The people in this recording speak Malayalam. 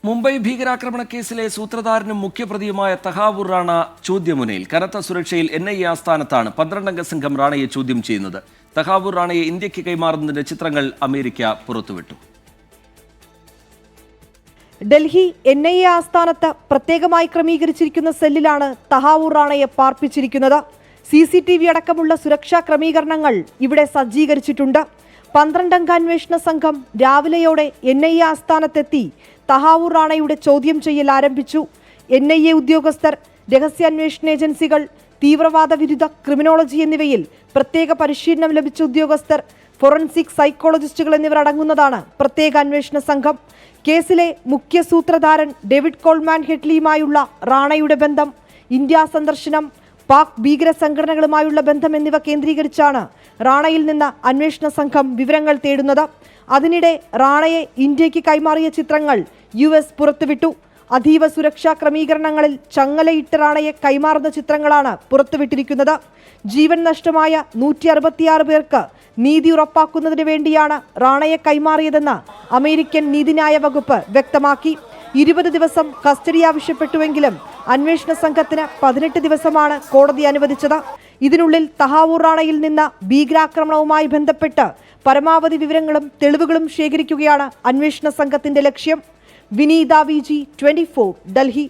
മുംബൈ ഭീകരാക്രമണ കേസിലെ സൂത്രധാരനും മുഖ്യപ്രതിയുമായ തഹാവൂർ റാണ ചോദ്യമുനയിൽ. കനത്ത സുരക്ഷയിൽ NIA ആസ്ഥാനത്താണ് 12-അംഗ സംഘം റാണയെ ചോദ്യം ചെയ്യുന്നത്. തഹാവൂർ റാണയെ ഇന്ത്യക്ക് കൈമാറുന്നതിന്റെ ചിത്രങ്ങൾ അമേരിക്ക പുറത്തുവിട്ടു. ഡൽഹി NIA ആസ്ഥാനത്ത് പ്രത്യേകമായി ക്രമീകരിച്ചിരിക്കുന്ന സെല്ലിലാണ് തഹാവൂർ റാണയെ പാർപ്പിച്ചിരിക്കുന്നത്. CCTV അടക്കമുള്ള സുരക്ഷാ ക്രമീകരണങ്ങൾ ഇവിടെ സജ്ജീകരിച്ചിട്ടുണ്ട്. 12-അംഗ അന്വേഷണ സംഘം രാവിലെയോടെ NIA ആസ്ഥാനത്തെത്തി തഹാവൂർ റാണയുടെ ചോദ്യം ചെയ്യൽ ആരംഭിച്ചു. NIA ഉദ്യോഗസ്ഥർ, രഹസ്യാന്വേഷണ ഏജൻസികൾ, തീവ്രവാദ വിരുദ്ധ ക്രിമിനോളജി എന്നിവയിൽ പ്രത്യേക പരിശീലനം ലഭിച്ച ഉദ്യോഗസ്ഥർ, ഫോറൻസിക് സൈക്കോളജിസ്റ്റുകൾ എന്നിവർ അടങ്ങുന്നതാണ് പ്രത്യേക അന്വേഷണ സംഘം. കേസിലെ മുഖ്യ സൂത്രധാരൻ ഡേവിഡ് കോൾമാൻ ഹെഡ്ലിയുമായുള്ള റാണയുടെ ബന്ധം, ഇന്ത്യ സന്ദർശനം, പാക് ഭീകര സംഘടനകളുമായുള്ള ബന്ധം എന്നിവ കേന്ദ്രീകരിച്ചാണ് റാണയിൽ നിന്ന് അന്വേഷണ സംഘം വിവരങ്ങൾ തേടുന്നത്. അതിനിടെ റാണയെ ഇന്ത്യക്ക് കൈമാറിയ ചിത്രങ്ങൾ US പുറത്തുവിട്ടു. അതീവ സുരക്ഷാ ക്രമീകരണങ്ങളിൽ ചങ്ങലയിട്ട് റാണയെ കൈമാറുന്ന ചിത്രങ്ങളാണ് പുറത്തുവിട്ടിരിക്കുന്നത്. ജീവൻ നഷ്ടമായ 166 പേർക്ക് നീതി ഉറപ്പാക്കുന്നതിന് വേണ്ടിയാണ് റാണയെ കൈമാറിയതെന്ന് അമേരിക്കൻ നീതിന്യായ വകുപ്പ് വ്യക്തമാക്കി. 20 ദിവസം കസ്റ്റഡി ആവശ്യപ്പെട്ടുവെങ്കിലും അന്വേഷണ സംഘത്തിന് 18 ദിവസമാണ് കോടതി അനുവദിച്ചത്. ഇതിനുള്ളിൽ തഹാവൂർ റാണയിൽ നിന്ന് ഭീകരാക്രമണവുമായി ബന്ധപ്പെട്ട് പരമാവധി വിവരങ്ങളും തെളിവുകളും ശേഖരിക്കുകയാണ് അന്വേഷണ സംഘത്തിന്റെ ലക്ഷ്യം. വിനീത VG 24 ഡൽഹി.